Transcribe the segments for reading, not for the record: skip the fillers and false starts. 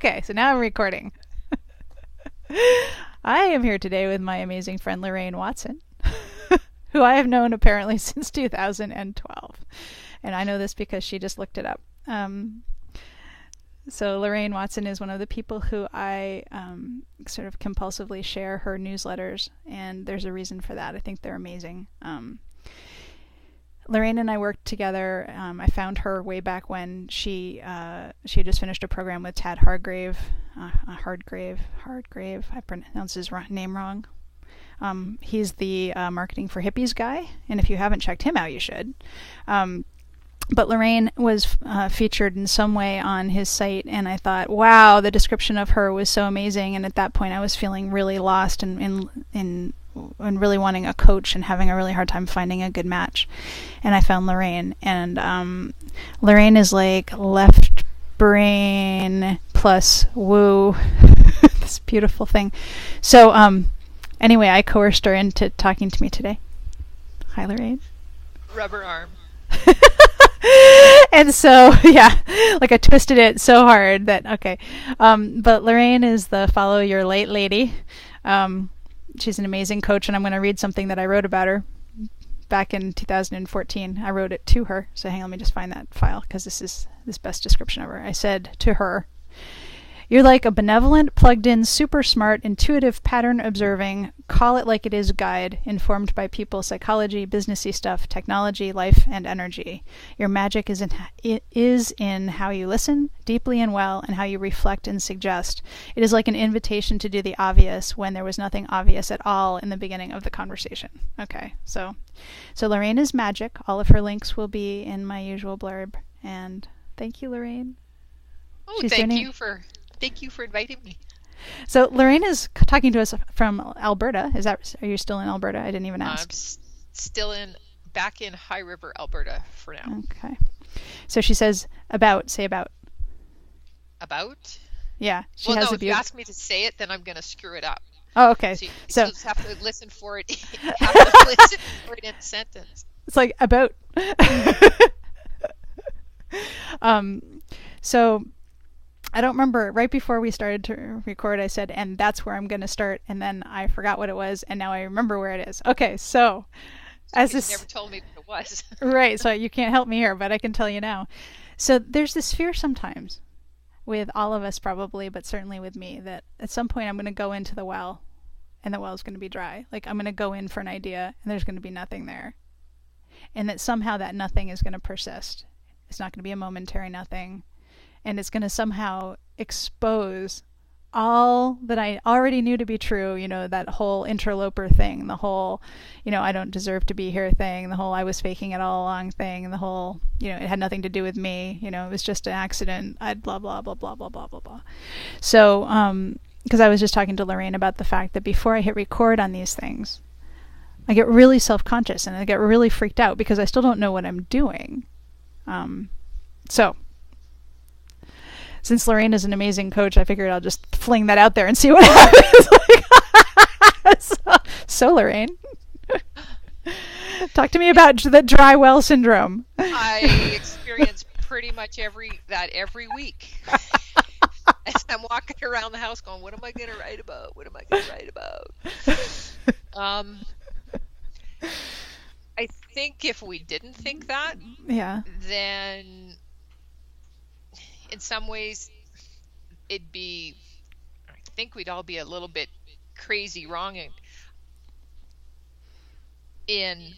Okay, so now I'm recording. I am here today with my amazing friend Lorraine Watson, who I have known apparently since 2012. And I know this because she just looked it up. So Lorraine Watson is one of the people who I sort of compulsively share her newsletters, and there's a reason for that. I think they're amazing. Lorraine and I worked together. I found her way back when she had just finished a program with Tad Hargrave. Hardgrave. I pronounced his name wrong. He's the marketing for hippies guy, and if you haven't checked him out, you should. But Lorraine was featured in some way on his site, and I thought, wow, the description of her was so amazing. And at that point, I was feeling really lost and really wanting a coach and having a really hard time finding a good match. And I found Lorraine, and Lorraine is like left brain plus woo, this beautiful thing. So anyway, I coerced her into talking to me today. Hi, Lorraine. Rubber arm. And so, yeah, like I twisted it so hard that, okay. But Lorraine is the follow your late lady. She's an amazing coach, and I'm going to read something that I wrote about her back in 2014. I wrote it to her. So hang on, let me just find that file, because this is this best description of her. I said to her, "You're like a benevolent, plugged-in, super smart, intuitive, pattern-observing, call-it-like-it-is guide informed by people's psychology, businessy stuff, technology, life, and energy. Your magic is in how you listen, deeply and well, and how you reflect and suggest. It is like an invitation to do the obvious when there was nothing obvious at all in the beginning of the conversation." Okay, so Lorraine is magic. All of her links will be in my usual blurb. And thank you, Lorraine. Oh, Thank you for inviting me. So Lorraine is talking to us from Alberta. Are you still in Alberta? I didn't even ask. I'm still back in High River, Alberta for now. Okay. So she says say about. About? Yeah. If you ask me to say it, then I'm going to screw it up. Oh, okay. So you just have to listen for it. Have to listen for it in a sentence. It's like about. So I don't remember. Right before we started to record, I said, and that's where I'm going to start. And then I forgot what it was. And now I remember where it is. Okay. So you never told me what it was. Right. So you can't help me here, but I can tell you now. So there's this fear sometimes with all of us probably, but certainly with me, that at some point I'm going to go into the well and the well is going to be dry. Like I'm going to go in for an idea and there's going to be nothing there. And that somehow that nothing is going to persist. It's not going to be a momentary nothing. And it's going to somehow expose all that I already knew to be true, that whole interloper thing, the whole, I don't deserve to be here thing, the whole I was faking it all along thing, and the whole, it had nothing to do with me, it was just an accident, I'd blah, blah, blah, blah, blah, blah, blah, blah. So, because I was just talking to Lorraine about the fact that before I hit record on these things, I get really self-conscious and I get really freaked out because I still don't know what I'm doing. So, since Lorraine is an amazing coach, I figured I'll just fling that out there and see what happens. So Lorraine, talk to me about the dry well syndrome. I experience pretty much every week. As I'm walking around the house going, what am I going to write about? What am I going to write about? I think if we didn't think that, then in some ways I think we'd all be a little bit crazy wrong in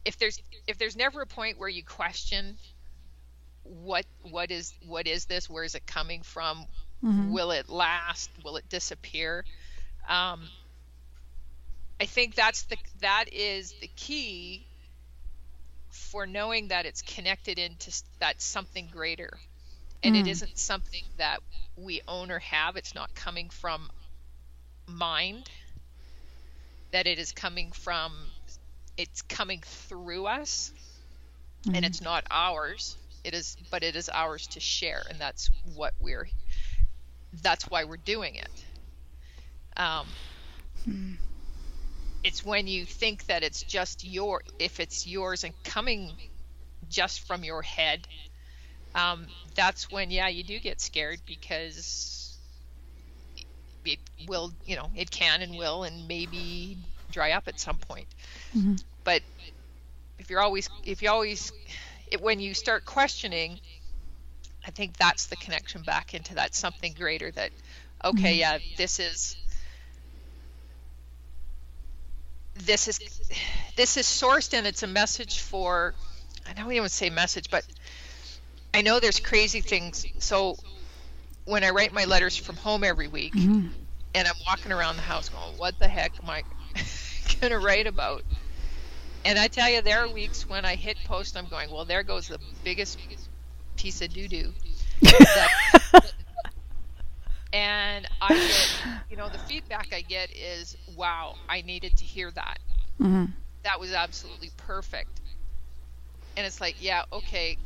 if there's never a point where you question what is this, where is it coming from, will it last, will it disappear, I think that is the key for knowing that it's connected into that something greater, and it isn't something that we own or have. It's not coming from mind, that it's coming through us, and it's not ours. But it is ours to share, and that's why we're doing it. It's when you think that it's just if it's yours and coming just from your head, that's when, yeah, you do get scared, because it will, it can and will and maybe dry up at some point. Mm-hmm. But when you start questioning, I think that's the connection back into that something greater, that, okay, Mm-hmm. yeah, this is sourced, and it's a message for, I don't even say message, but I know there's crazy things. So when I write my letters from home every week, Mm-hmm. and I'm walking around the house going, what the heck am I going to write about? And I tell you, there are weeks when I hit post, I'm going, well, there goes the biggest piece of doo-doo. That, and I get, the feedback I get is, wow, I needed to hear that. Mm-hmm. That was absolutely perfect. And it's like, yeah, okay.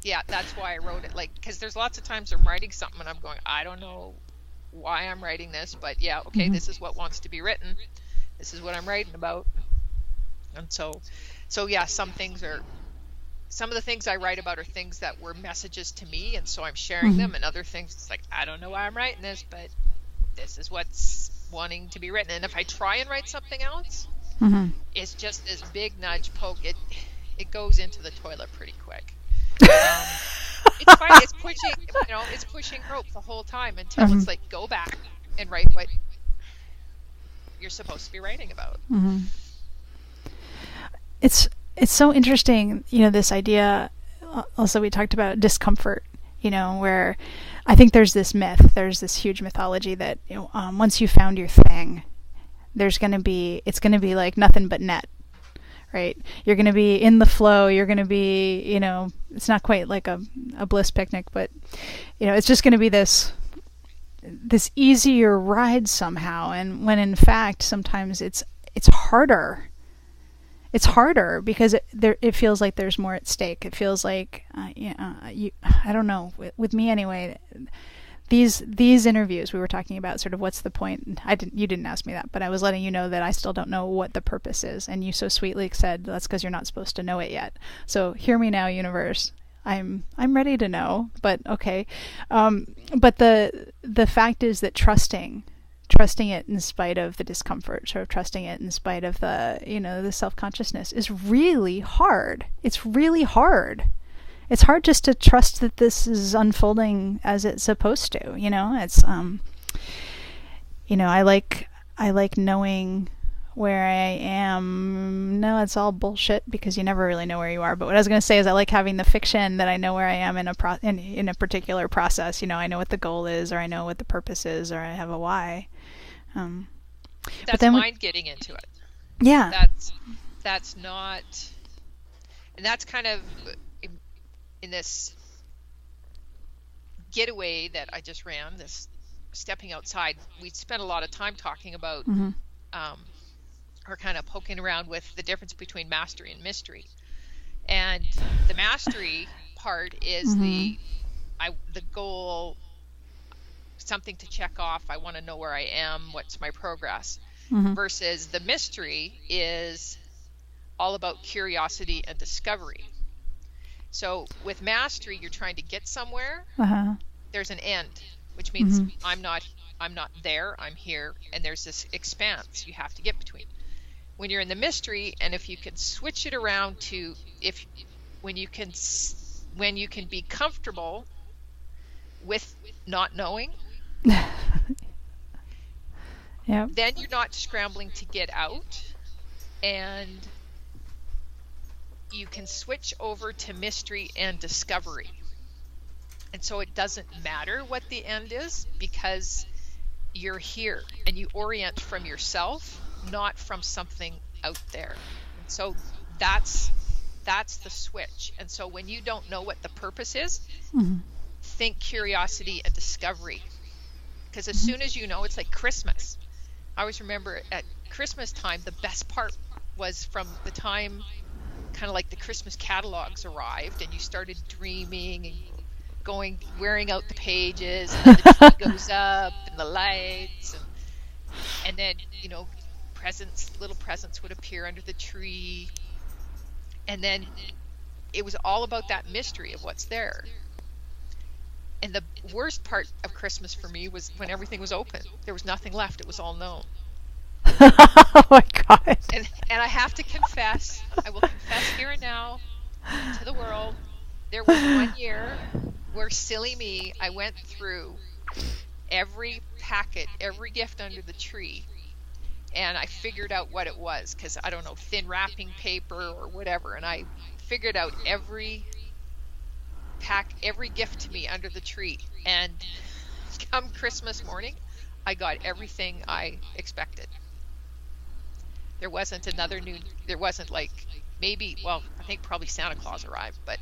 Yeah, that's why I wrote it. Like, because there's lots of times I'm writing something and I'm going, I don't know why I'm writing this, but yeah, okay, Mm-hmm. this is what wants to be written. This is what I'm writing about. And so yeah, some of the things I write about are things that were messages to me, and so I'm sharing Mm-hmm. them, and other things, it's like, I don't know why I'm writing this, but this is what's wanting to be written. And if I try and write something else, Mm-hmm. it's just this big nudge poke. It goes into the toilet pretty quick. It's fine. It's pushing rope the whole time until Mm-hmm. it's like, go back and write what you're supposed to be writing about. Mm-hmm. It's so interesting, this idea. Also, we talked about discomfort, where I think there's this myth, there's this huge mythology that once you found your thing, it's going to be like nothing but net, right? You're going to be in the flow. You're going to be, it's not quite like a bliss picnic, but it's just going to be this easier ride somehow. And when in fact sometimes it's harder. It's harder because it feels like there's more at stake. It feels like I don't know, with me anyway. These interviews we were talking about, sort of what's the point. You didn't ask me that, but I was letting you know that I still don't know what the purpose is, and you so sweetly said that's because you're not supposed to know it yet. So hear me now, universe. I'm ready to know, but okay. But the fact is that trusting it in spite of the discomfort, sort of trusting it in spite of the self-consciousness, is really hard. It's really hard. It's hard just to trust that this is unfolding as it's supposed to. It's I like knowing where I am. No, it's all bullshit because you never really know where you are. But what I was going to say is I like having the fiction that I know where I am in a particular process. I know what the goal is, or I know what the purpose is, or I have a why. That's mind getting into it. Yeah. That's not, and that's kind of in this getaway that I just ran, this stepping outside. We spent a lot of time talking about, Mm-hmm. or kind of poking around with the difference between mastery and mystery. And the mastery part is Mm-hmm. the goal, something to check off. I want to know where I am, what's my progress. Mm-hmm. Versus the mystery is all about curiosity and discovery. So with mastery, you're trying to get somewhere. Uh-huh. There's an end, which means Mm-hmm. I'm not there, I'm here, and there's this expanse you have to get between. When you're in the mystery, and if you can switch it around to when you can be comfortable with not knowing, Yeah. then you're not scrambling to get out, and you can switch over to mystery and discovery. And so it doesn't matter what the end is, because you're here and you orient from yourself, not from something out there. And so that's the switch. And so when you don't know what the purpose is, Mm-hmm. think curiosity and discovery. Because as soon as you know, it's like Christmas. I always remember at Christmas time, the best part was from the time kind of like the Christmas catalogs arrived and you started dreaming and wearing out the pages, and then the tree goes up and the lights, and then little presents would appear under the tree, and then it was all about that mystery of what's there. And the worst part of Christmas for me was when everything was open. There was nothing left. It was all known. Oh my God. And I have to confess, I will confess here and now to the world, there was one year where, silly me, I went through every packet, every gift under the tree, and I figured out what it was, because I don't know, thin wrapping paper or whatever, and I figured out every gift to me under the tree. And come Christmas morning, I got everything I expected. There wasn't like, maybe, well, I think probably Santa Claus arrived, but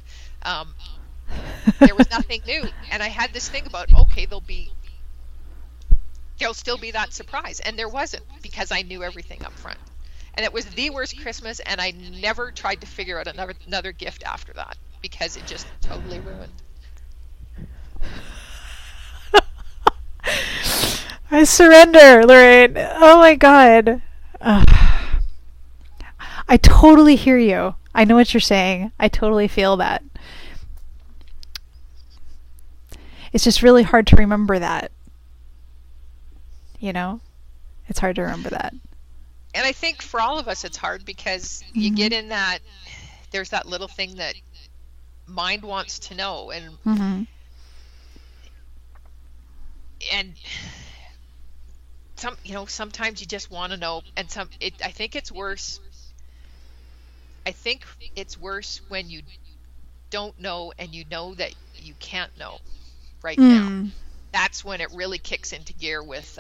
there was nothing new. And I had this thing about, okay, there'll still be that surprise. And there wasn't, because I knew everything up front. And it was the worst Christmas, and I never tried to figure out another gift after that, because it just totally ruined. I surrender, Lorraine. Oh my God. I totally hear you. I know what you're saying. I totally feel that. It's just really hard to remember that. You know? It's hard to remember that. And I think for all of us it's hard, because you get in that, there's that little thing that mind wants to know, and and sometimes you just want to know, and I think it's worse. I think it's worse when you don't know, and you know that you can't know right now. That's when it really kicks into gear with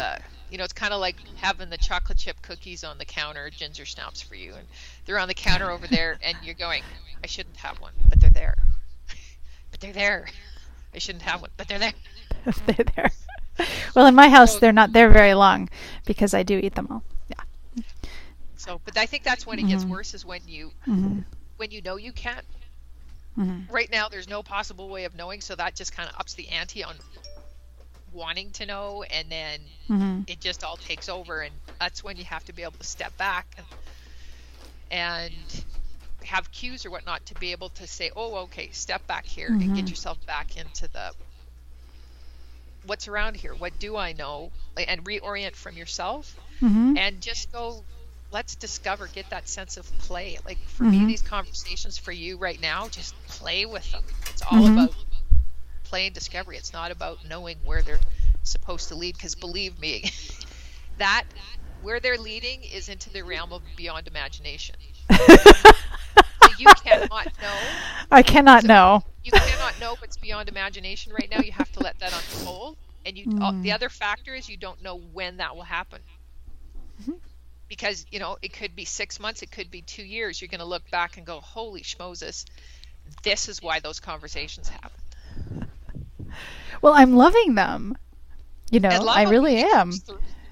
it's kind of like having the chocolate chip cookies on the counter, ginger snaps for you, and they're on the counter over there, and you're going, I shouldn't have one, but they're there. But they're there. I shouldn't have one, but they're there. They're there. Well, in my house, they're not there very long, because I do eat them all. Yeah. So, but I think that's when it gets worse, is when you know you can't. Right now, there's no possible way of knowing, so that just kind of ups the ante on wanting to know, and then it just all takes over, and that's when you have to be able to step back and have cues or whatnot to be able to say, oh, okay, step back here and get yourself back into the what's around here, what do I know, and reorient from yourself, and just go, let's discover, get that sense of play. Like for me, these conversations for you right now, just play with them. It's all about play and discovery. It's not about knowing where they're supposed to lead, because believe me, that where they're leading is into the realm of beyond imagination. So you cannot know. I cannot know. You cannot know what's beyond imagination right now. You have to let that unfold. And the other factor is you don't know when that will happen. Because, it could be 6 months, it could be 2 years. You're going to look back and go, holy schmoses, this is why those conversations happened. Well, I'm loving them. I really am.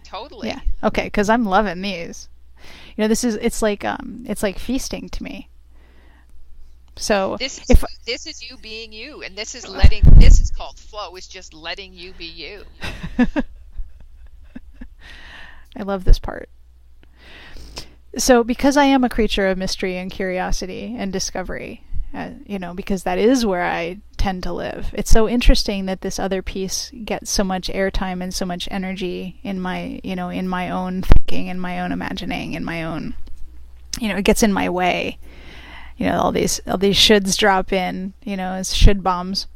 Totally. Yeah. Okay, because I'm loving these. It's like feasting to me. So this is you being you, and this is called flow. It's just letting you be you. I love this part. So because I am a creature of mystery and curiosity and discovery, because that is where I tend to live. It's so interesting that this other piece gets so much airtime and so much energy in my, in my own thinking, in my own imagining, in my own, it gets in my way. All these shoulds drop in, as should bombs,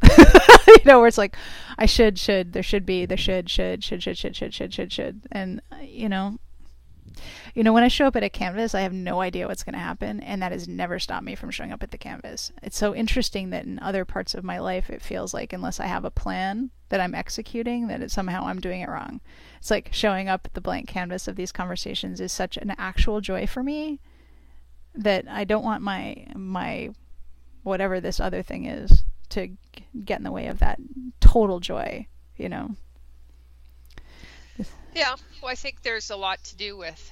where it's like, I should, there should be, there should. And, when I show up at a canvas, I have no idea what's going to happen, and that has never stopped me from showing up at the canvas. It's so interesting that in other parts of my life, it feels like unless I have a plan that I'm executing, that somehow I'm doing it wrong. It's like showing up at the blank canvas of these conversations is such an actual joy for me that I don't want my whatever this other thing is to get in the way of that total joy, Yeah, well, I think there's a lot to do with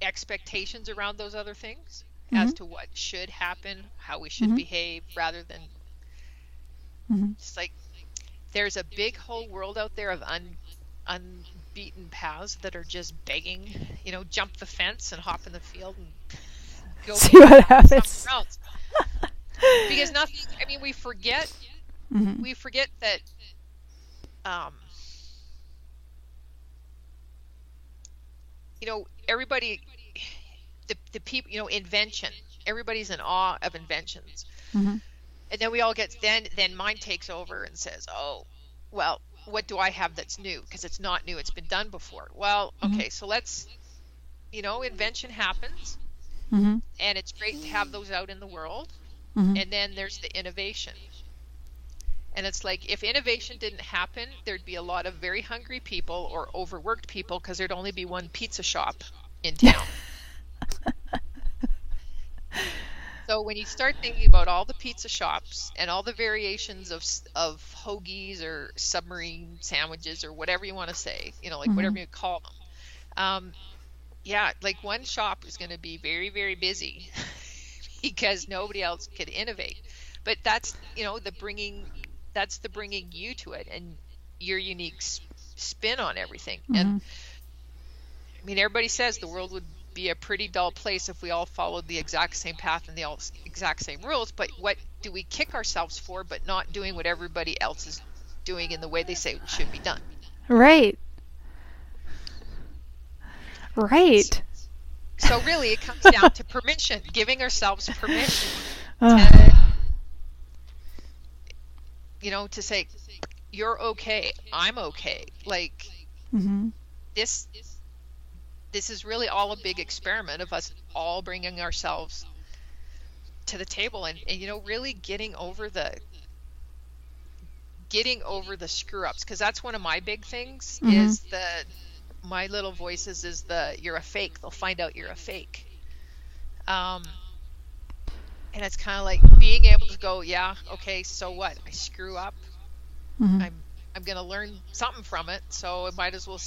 expectations around those other things as to what should happen, how we should behave, rather than it's like there's a big whole world out there of unbeaten paths that are just begging, jump the fence and hop in the field and go See what happens. somewhere else. Because nothing, I mean, we forget that, everybody, the people, invention, everybody's in awe of inventions. Mm-hmm. And then we all get, then mind takes over and says, oh, well, what do I have that's new? Because it's not new. It's been done before. Well, okay, so let's, invention happens. Mm-hmm. And it's great to have those out in the world. Mm-hmm. And then there's the innovation. And it's like, if innovation didn't happen, there'd be a lot of very hungry people or overworked people, because there'd only be one pizza shop in town. So when you start thinking about all the pizza shops and all the variations of hoagies or submarine sandwiches or whatever you want to say, whatever you call them, like one shop is going to be very, very busy because nobody else could innovate. But that's, the bringing you to it and your unique spin on everything. And I mean, everybody says the world would be a pretty dull place if we all followed the exact same path and the exact same rules. But what do we kick ourselves for, but not doing what everybody else is doing in the way they say it should be done? Right. So really it comes down to permission, giving ourselves permission to say, you're okay, I'm okay. Like, this is really all a big experiment of us all bringing ourselves to the table and really getting over the screw ups, because that's one of my big things. Is my little voices is you're a fake, they'll find out you're a fake. And it's kind of like being able to go, yeah, okay, so what, I screw up, I'm gonna learn something from it, so I might as well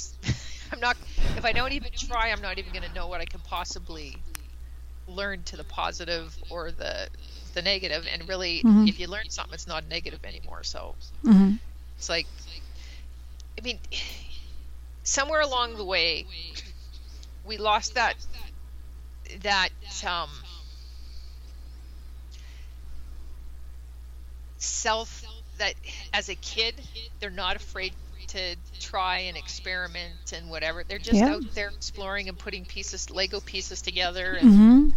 if I don't even try, I'm not even going to know what I could possibly learn to the positive or the negative. And really, if you learn something, it's not negative anymore. So it's like, I mean, somewhere along the way, we lost that self, that as a kid, they're not afraid to try and experiment and whatever. They're just out there exploring and putting Lego pieces together, and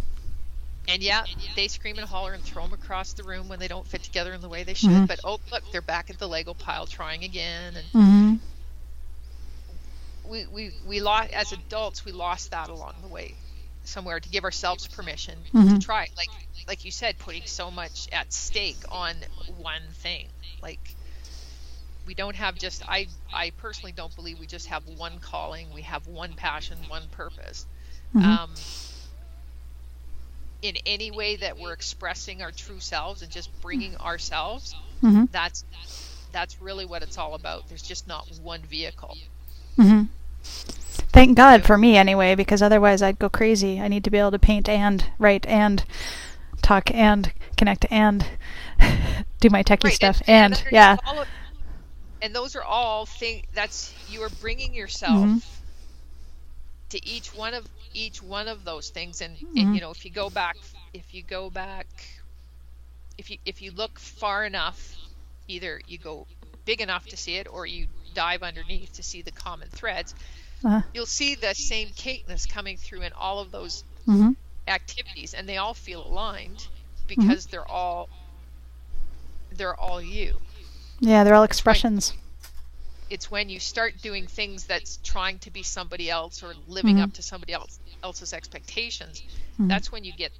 they scream and holler and throw them across the room when they don't fit together in the way they should. But oh, look, they're back at the Lego pile trying again. And we lost, as adults, we lost that along the way somewhere, to give ourselves permission to try. Like you said, putting so much at stake on one thing. Like, we don't have just, I personally don't believe we just have one calling. We have one passion, one purpose. In any way that we're expressing our true selves and just bringing ourselves, that's really what it's all about. There's just not one vehicle. Thank God for me anyway, because otherwise I'd go crazy. I need to be able to paint and write and talk and connect and do my techie stuff. And and those are all things that's, you are bringing yourself to each one of those things. And if you go back, if you look far enough, either you go big enough to see it, or you dive underneath to see the common threads, you'll see the same Kateness coming through in all of those activities, and they all feel aligned because they're all you. Yeah, they're all expressions. It's when you start doing things that's trying to be somebody else or living up to somebody else's expectations. That's when you get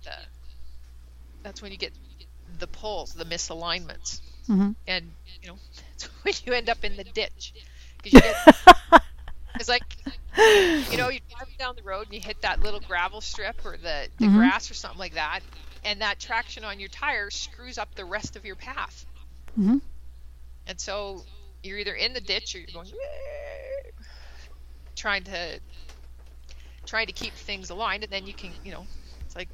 the pulls, the misalignments, and that's when you end up in the ditch. It's like, you're driving down the road and you hit that little gravel strip or the grass or something like that, and that traction on your tires screws up the rest of your path. And so you're either in the ditch or you're going trying to keep things aligned, and then you can, it's like,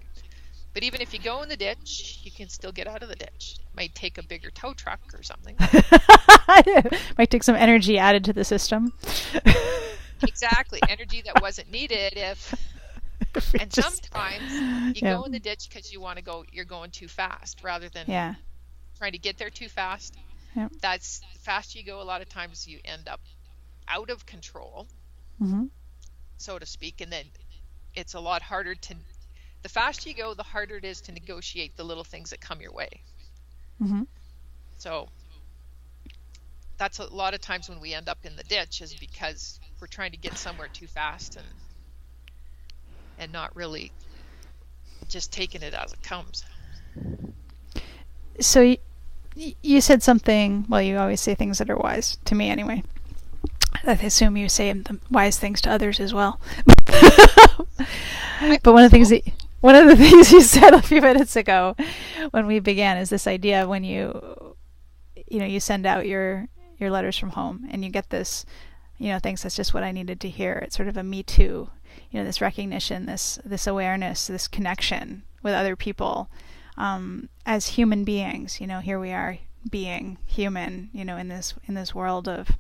but even if you go in the ditch, you can still get out of the ditch. It might take a bigger tow truck or something. Might take some energy added to the system. Exactly. Energy that wasn't needed if And Just, sometimes you yeah, go in the ditch because you're going too fast rather than yeah, trying to get there too fast. yeah. That's the faster you go, a lot of times you end up out of control, Hmm. so to speak, and then it's a lot harder the faster you go, the harder it is to negotiate the little things that come your way. Hmm. So that's a lot of times when we end up in the ditch is because we're trying to get somewhere too fast and not really just taking it as it comes. So you said something, well, you always say things that are wise, to me anyway. I assume you say the wise things to others as well. But one of the things you said a few minutes ago when we began is this idea when you send out your letters from home and you get this, thanks, that's just what I needed to hear. It's sort of a me too, this recognition, this awareness, this connection with other people, as human beings. Here we are being human, in this world of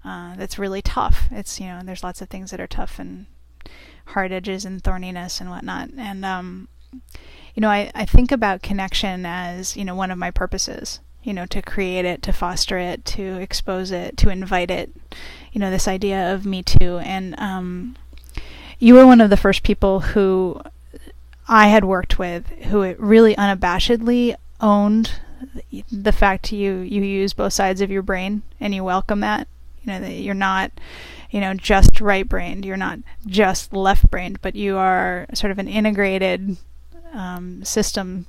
that's really tough. It's there's lots of things that are tough and hard edges and thorniness and whatnot. And I think about connection as one of my purposes. To create it, to foster it, to expose it, to invite it. This idea of me too. And you were one of the first people who I had worked with who really unabashedly owned the fact you use both sides of your brain and you welcome that. That you're not, just right-brained. You're not just left-brained, but you are sort of an integrated system,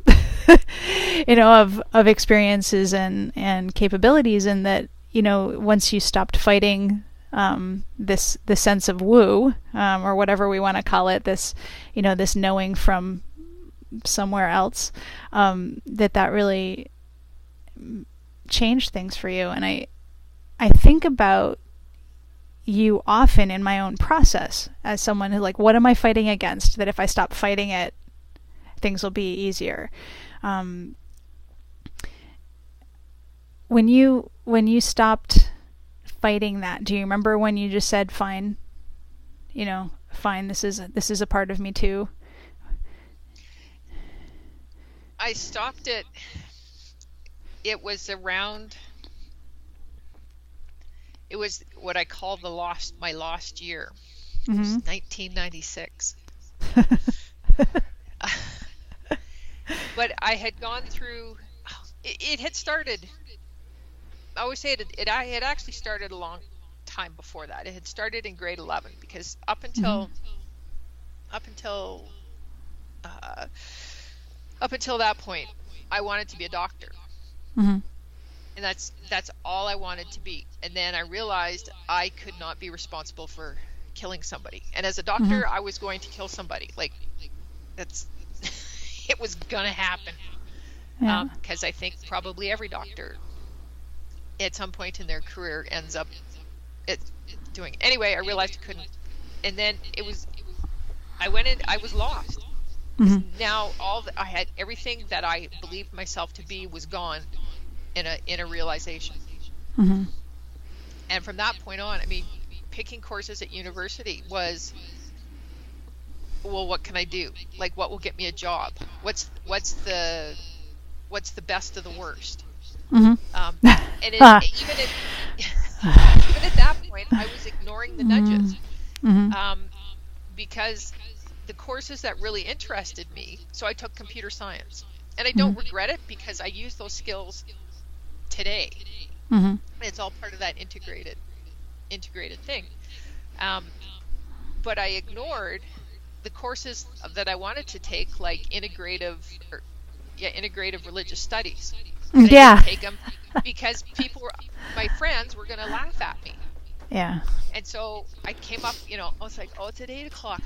of experiences and capabilities, and that once you stopped fighting this sense of woo, or whatever we want to call it, this this knowing from somewhere else, that really changed things for you. And I think about you often in my own process as someone who, like, what am I fighting against? That if I stop fighting it, things will be easier. When you stopped fighting that, do you remember when you just said, fine, fine, this is a part of me too? I stopped it. It was what I call my lost year. It was 1996. But I had gone through, it had started, I always say it had actually started a long time before that. It had started in grade 11, because up until that point, I wanted to be a doctor. Mm-hmm. And that's all I wanted to be. And then I realized I could not be responsible for killing somebody. And as a doctor, I was going to kill somebody. Like, that's it was gonna happen. Yeah. Because I think probably every doctor at some point in their career ends up doing it. Anyway, I realized I couldn't. And then I went in, I was lost. Now I had everything that I believed myself to be was gone in a realization. And from that point on, I mean, picking courses at university was, well, what can I do? Like, what will get me a job? What's the best of the worst? And even at that point, I was ignoring the nudges, because the courses that really interested me. So I took computer science, and I don't regret it because I use those skills today. It's all part of that integrated thing. But I ignored the courses that I wanted to take, like integrative religious studies. I didn't take them because my friends were going to laugh at me. Yeah. And so I came up, I was like, oh, it's at 8:00.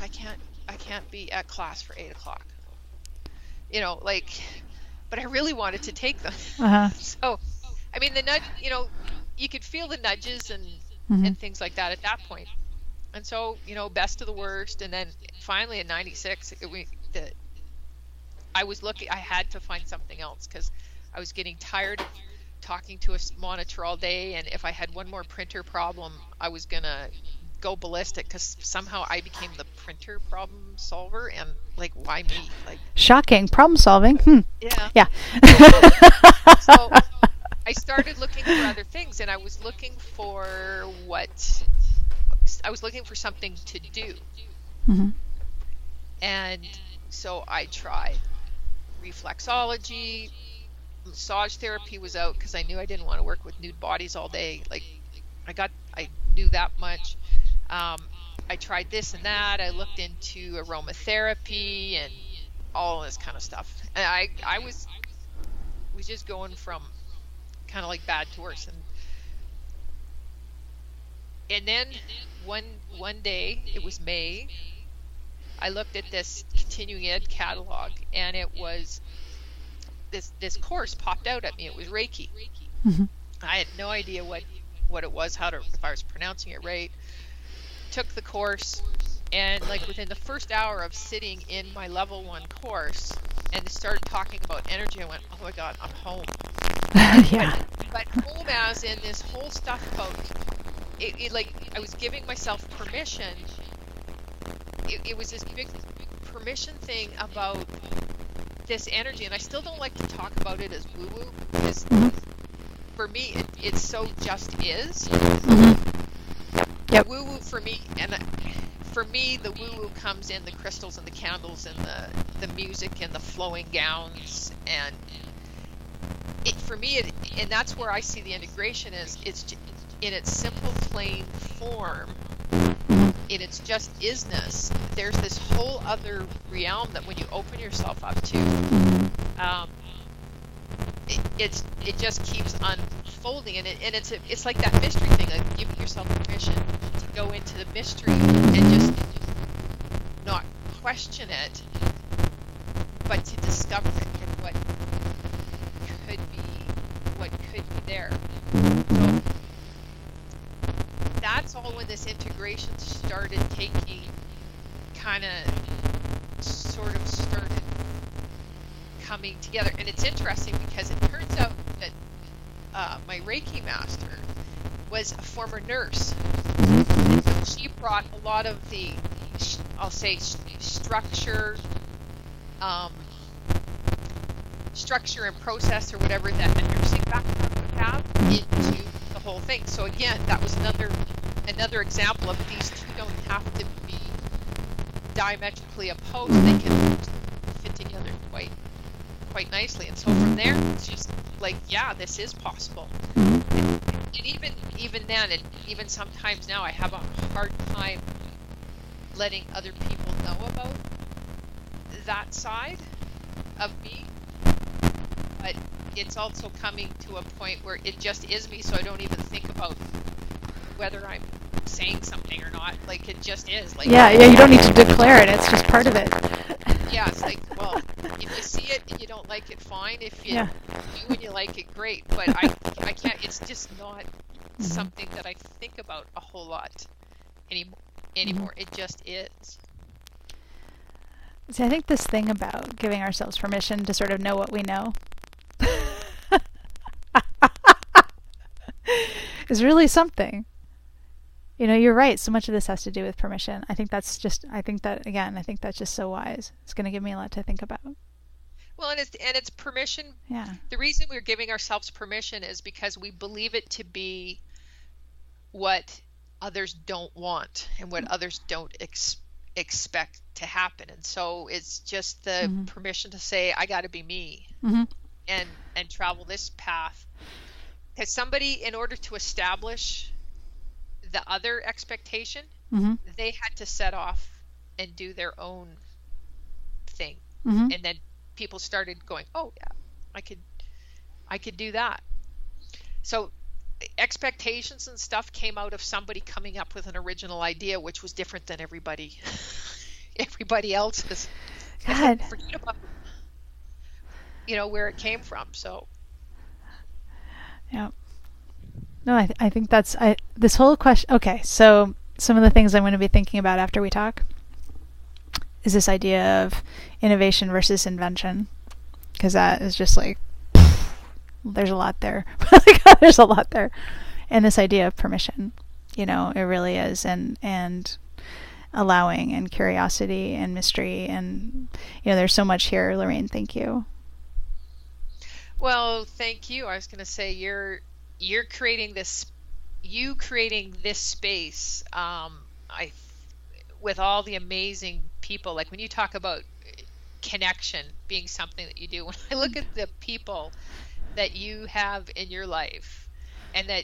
I can't be at class for 8:00. But I really wanted to take them. So, I mean, the nudge, you could feel the nudges and things like that at that point. And so, best of the worst. And then finally in 96, I had to find something else, because I was getting tired of talking to a monitor all day. And if I had one more printer problem, I was going to go ballistic because somehow I became the printer problem solver, and like, why me? Like, shocking. Problem solving. yeah. Yeah. So I started looking for other things, and I was looking for something to do. Mm-hmm. And so I tried reflexology. Massage therapy was out because I knew I didn't want to work with nude bodies all day. Like, I knew that much. I tried this and that. I looked into aromatherapy and all this kind of stuff. And I was just going from kind of like bad to worse. And then one day, it was May, I looked at this continuing ed catalog, and it was this course popped out at me. It was Reiki. Mm-hmm. I had no idea what it was, if I was pronouncing it right. Took the course, and like within the first hour of sitting in my level 1 course, and started talking about energy, I went, oh my God, I'm home. Yeah. But home as in this whole stuff about it, like I was giving myself permission. It was this big permission thing about this energy, and I still don't like to talk about it as woo-woo, because for me it so just is. Yep. Woo-woo for me, and for me the woo-woo comes in the crystals and the candles and the music and the flowing gowns, and and that's where I see the integration is. It's in its simple plain form, in its just isness. There's this whole other realm that when you open yourself up to, it just keeps unfolding, and it's like that mystery thing, like giving yourself permission to go into the mystery and just not question it, but to discover it and what could be there. So that's all when this integration started started coming together. And it's interesting because it turns out that my Reiki master was a former nurse. And so she brought a lot of the, I'll say, structure and process or whatever that a nursing background would have into the whole thing. So again, that was another example of these two don't have to be diametrically opposed. They can fit together quite nicely. And so from there, it's just like, yeah, this is possible. And even then, and even sometimes now, I have a hard time letting other people know about that side of me. But it's also coming to a point where it just is me, so I don't even think about whether I'm saying something or not. Like, it just is. Like, yeah, you don't need to declare it. It's just part of it. Yeah, it's like, well, if you see it and you don't like it, fine. If you do and you like it, great. But I can't. It's just not something that I think about a whole lot anymore. It just is. See, I think this thing about giving ourselves permission to sort of know what we know is really something. You know, you're right. So much of this has to do with permission. I think that's just so wise. It's going to give me a lot to think about. Well, and it's permission. Yeah. The reason we're giving ourselves permission is because we believe it to be what others don't want and what others don't expect to happen. And so it's just the permission to say, I got to be me and travel this path. Because somebody, in order to establish the other expectation, they had to set off and do their own thing. And then people started going, oh yeah, I could do that. So expectations and stuff came out of somebody coming up with an original idea, which was different than everybody else's. God. Forget about, where it came from. So yeah. No, I think that's this whole question. Okay, so some of the things I'm going to be thinking about after we talk is this idea of innovation versus invention, because that is just like, there's a lot there. There's a lot there. And this idea of permission. It really is. And allowing and curiosity and mystery. And, there's so much here. Lorraine, thank you. Well, thank you. I was going to say you're creating this space. I with all the amazing people. Like when you talk about connection being something that you do, when I look at the people that you have in your life and that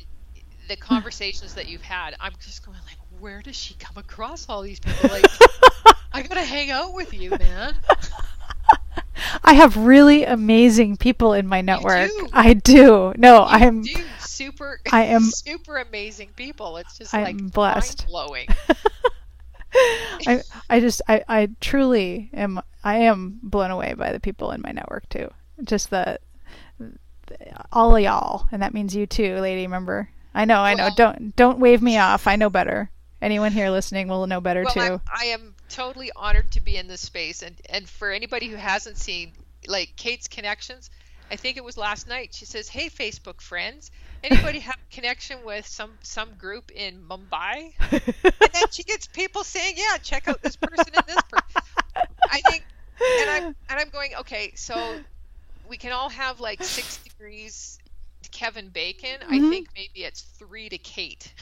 the conversations that you've had, I'm just going like, where does she come across all these people? Like, I gotta hang out with you, man. I have really amazing people in my network. You do. I do. No, I am super amazing people. It's just I'm blessed. Mind blowing. I truly am. I am blown away by the people in my network too. Just all of y'all, and that means you too, lady. Remember? I know. Don't wave me off. I know better. Anyone here listening will know better too. I am totally honored to be in this space, and for anybody who hasn't seen like Kate's connections, I think it was last night. She says, "Hey, Facebook friends, anybody have a connection with some group in Mumbai?" And then she gets people saying, "Yeah, check out this person and this person." I think, and I'm going, okay, so we can all have like 6 degrees to Kevin Bacon. I think maybe it's 3 to Kate.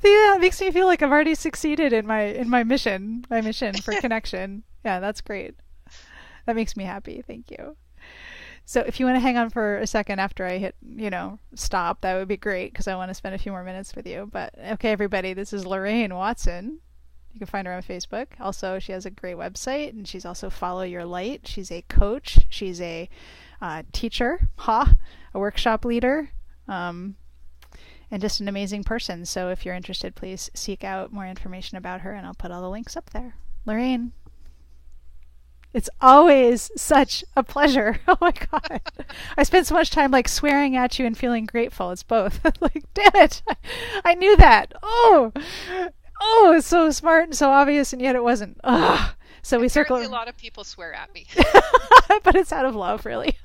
Yeah, it makes me feel like I've already succeeded in my mission for connection. Yeah, that's great. That makes me happy. Thank you. So if you want to hang on for a second after I hit, stop, that would be great because I want to spend a few more minutes with you. But okay, everybody, this is Lorraine Watson. You can find her on Facebook. Also, she has a great website, and she's also Follow Your Light. She's a coach. She's a teacher, a workshop leader, and just an amazing person. So if you're interested, please seek out more information about her, and I'll put all the links up there. Lorraine, it's always such a pleasure. Oh my God. I spent so much time like swearing at you and feeling grateful. It's both. Like, damn it. I knew that. Oh, it's so smart and so obvious, and yet it wasn't. Ugh. So we circle. A lot of people swear at me. But it's out of love, really.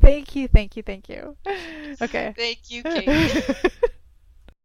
Thank you. Okay. Thank you, Kate.